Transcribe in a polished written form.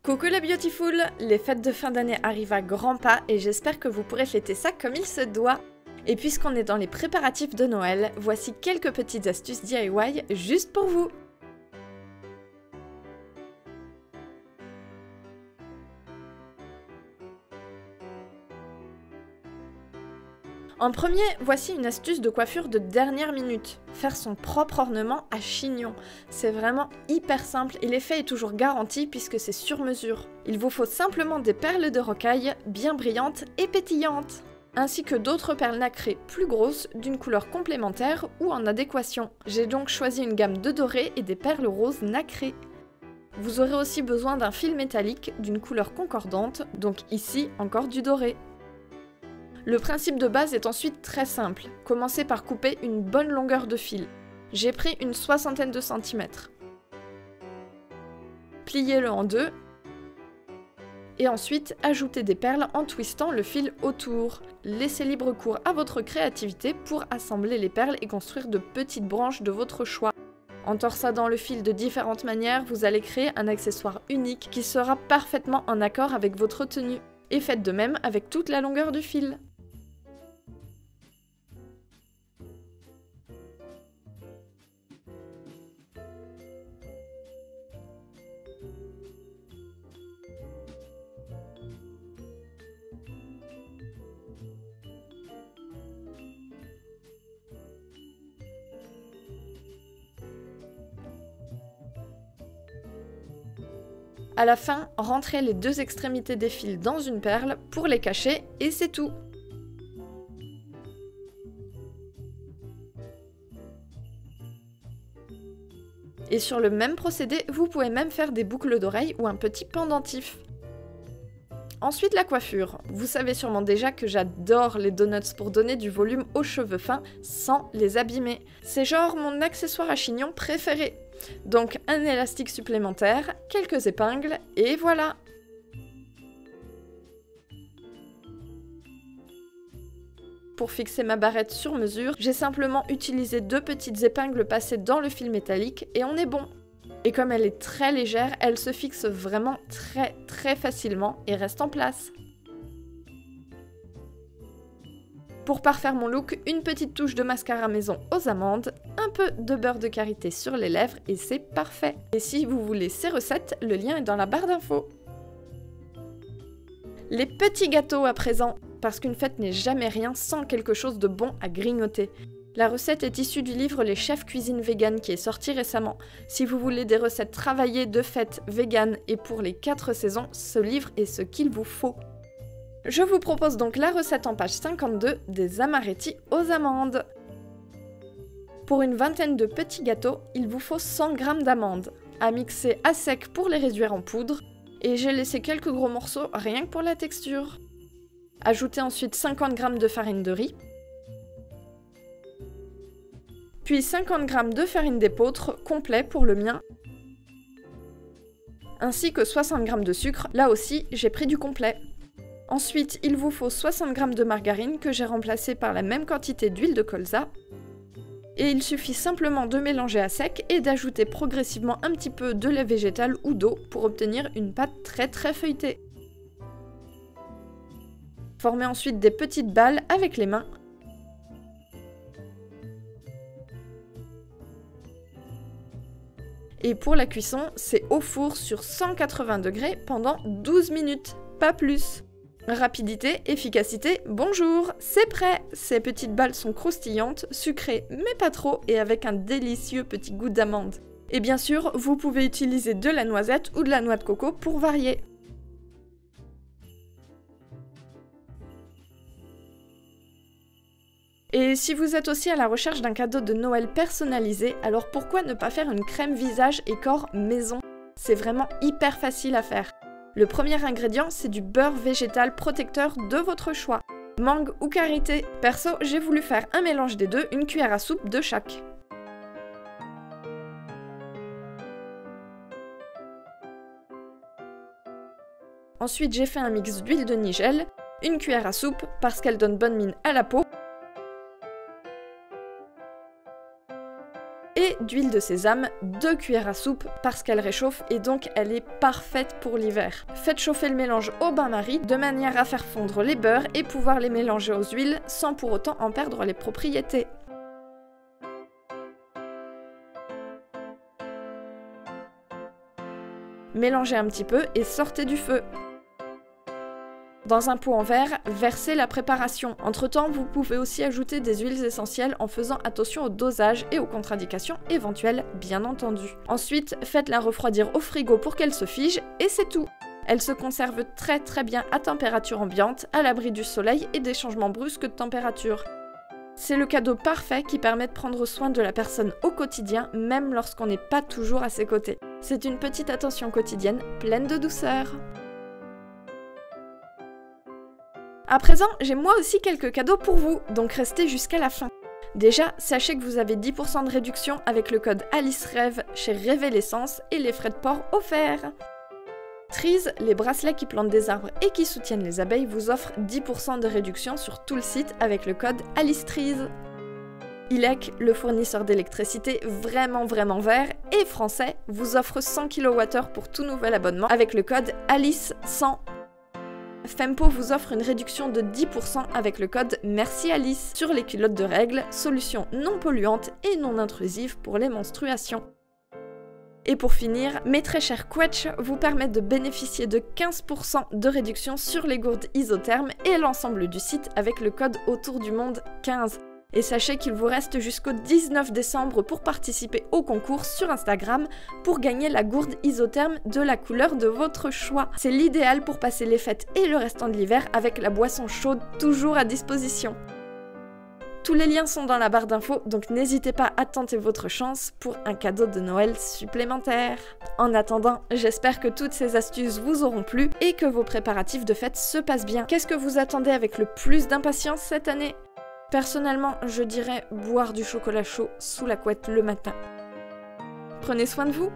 Coucou la Beautiful! Les fêtes de fin d'année arrivent à grands pas et j'espère que vous pourrez fêter ça comme il se doit. Et puisqu'on est dans les préparatifs de Noël, voici quelques petites astuces DIY juste pour vous! En premier, voici une astuce de coiffure de dernière minute. Faire son propre ornement à chignon. C'est vraiment hyper simple et l'effet est toujours garanti puisque c'est sur mesure. Il vous faut simplement des perles de rocaille bien brillantes et pétillantes, ainsi que d'autres perles nacrées plus grosses d'une couleur complémentaire ou en adéquation. J'ai donc choisi une gamme de dorés et des perles roses nacrées. Vous aurez aussi besoin d'un fil métallique d'une couleur concordante, donc ici encore du doré. Le principe de base est ensuite très simple. Commencez par couper une bonne longueur de fil. J'ai pris une soixantaine de centimètres. Pliez-le en deux. Et ensuite, ajoutez des perles en twistant le fil autour. Laissez libre cours à votre créativité pour assembler les perles et construire de petites branches de votre choix. En torsadant le fil de différentes manières, vous allez créer un accessoire unique qui sera parfaitement en accord avec votre tenue. Et faites de même avec toute la longueur du fil. À la fin, rentrez les deux extrémités des fils dans une perle pour les cacher et c'est tout. Et sur le même procédé, vous pouvez même faire des boucles d'oreilles ou un petit pendentif. Ensuite, la coiffure. Vous savez sûrement déjà que j'adore les donuts pour donner du volume aux cheveux fins sans les abîmer. C'est genre mon accessoire à chignon préféré. Donc un élastique supplémentaire, quelques épingles, et voilà! Pour fixer ma barrette sur mesure, j'ai simplement utilisé deux petites épingles passées dans le fil métallique et on est bon! Et comme elle est très légère, elle se fixe vraiment très facilement et reste en place. Pour parfaire mon look, une petite touche de mascara maison aux amandes, un peu de beurre de karité sur les lèvres et c'est parfait. Et si vous voulez ces recettes, le lien est dans la barre d'infos. Les petits gâteaux à présent, parce qu'une fête n'est jamais rien sans quelque chose de bon à grignoter. La recette est issue du livre Les chefs cuisine vegan qui est sorti récemment. Si vous voulez des recettes travaillées de fête vegan et pour les 4 saisons, ce livre est ce qu'il vous faut. Je vous propose donc la recette en page 52 des amaretti aux amandes. Pour une vingtaine de petits gâteaux, il vous faut 100 g d'amandes, à mixer à sec pour les réduire en poudre, et j'ai laissé quelques gros morceaux rien que pour la texture. Ajoutez ensuite 50 g de farine de riz, puis 50 g de farine d'épeautre complet pour le mien, ainsi que 60 g de sucre, là aussi j'ai pris du complet. Ensuite, il vous faut 60 g de margarine que j'ai remplacée par la même quantité d'huile de colza. Et il suffit simplement de mélanger à sec et d'ajouter progressivement un petit peu de lait végétal ou d'eau pour obtenir une pâte très feuilletée. Formez ensuite des petites balles avec les mains. Et pour la cuisson, c'est au four sur 180 degrés pendant 12 minutes, pas plus. Rapidité, efficacité, bonjour, c'est prêt! Ces petites balles sont croustillantes, sucrées mais pas trop et avec un délicieux petit goût d'amande. Et bien sûr, vous pouvez utiliser de la noisette ou de la noix de coco pour varier. Et si vous êtes aussi à la recherche d'un cadeau de Noël personnalisé, alors pourquoi ne pas faire une crème visage et corps maison? C'est vraiment hyper facile à faire. Le premier ingrédient, c'est du beurre végétal protecteur de votre choix, mangue ou karité. Perso, j'ai voulu faire un mélange des deux, une cuillère à soupe de chaque. Ensuite, j'ai fait un mix d'huile de nigel, une cuillère à soupe parce qu'elle donne bonne mine à la peau, et d'huile de sésame, 2 cuillères à soupe parce qu'elle réchauffe et donc elle est parfaite pour l'hiver. Faites chauffer le mélange au bain-marie de manière à faire fondre les beurres et pouvoir les mélanger aux huiles sans pour autant en perdre les propriétés. Mélangez un petit peu et sortez du feu. Dans un pot en verre, versez la préparation. Entre-temps, vous pouvez aussi ajouter des huiles essentielles en faisant attention au dosage et aux contre-indications éventuelles, bien entendu. Ensuite, faites-la refroidir au frigo pour qu'elle se fige et c'est tout. Elle se conserve très bien à température ambiante, à l'abri du soleil et des changements brusques de température. C'est le cadeau parfait qui permet de prendre soin de la personne au quotidien, même lorsqu'on n'est pas toujours à ses côtés. C'est une petite attention quotidienne pleine de douceur. À présent, j'ai moi aussi quelques cadeaux pour vous, donc restez jusqu'à la fin. Déjà, sachez que vous avez 10% de réduction avec le code AliceRêve chez Révélessence et les frais de port offerts. Trees, les bracelets qui plantent des arbres et qui soutiennent les abeilles, vous offrent 10% de réduction sur tout le site avec le code AliceTrees. ILEC, le fournisseur d'électricité vraiment vert et français, vous offre 100 kWh pour tout nouvel abonnement avec le code ALICE100. Fempo vous offre une réduction de 10% avec le code Merci Alice sur les culottes de règles, solution non polluante et non intrusive pour les menstruations. Et pour finir, mes très chers Quetch vous permettent de bénéficier de 15% de réduction sur les gourdes isothermes et l'ensemble du site avec le code Autour du Monde 15. Et sachez qu'il vous reste jusqu'au 19 décembre pour participer au concours sur Instagram pour gagner la gourde isotherme de la couleur de votre choix. C'est l'idéal pour passer les fêtes et le restant de l'hiver avec la boisson chaude toujours à disposition. Tous les liens sont dans la barre d'infos, donc n'hésitez pas à tenter votre chance pour un cadeau de Noël supplémentaire. En attendant, j'espère que toutes ces astuces vous auront plu et que vos préparatifs de fête se passent bien. Qu'est-ce que vous attendez avec le plus d'impatience cette année ? Personnellement, je dirais boire du chocolat chaud sous la couette le matin. Prenez soin de vous!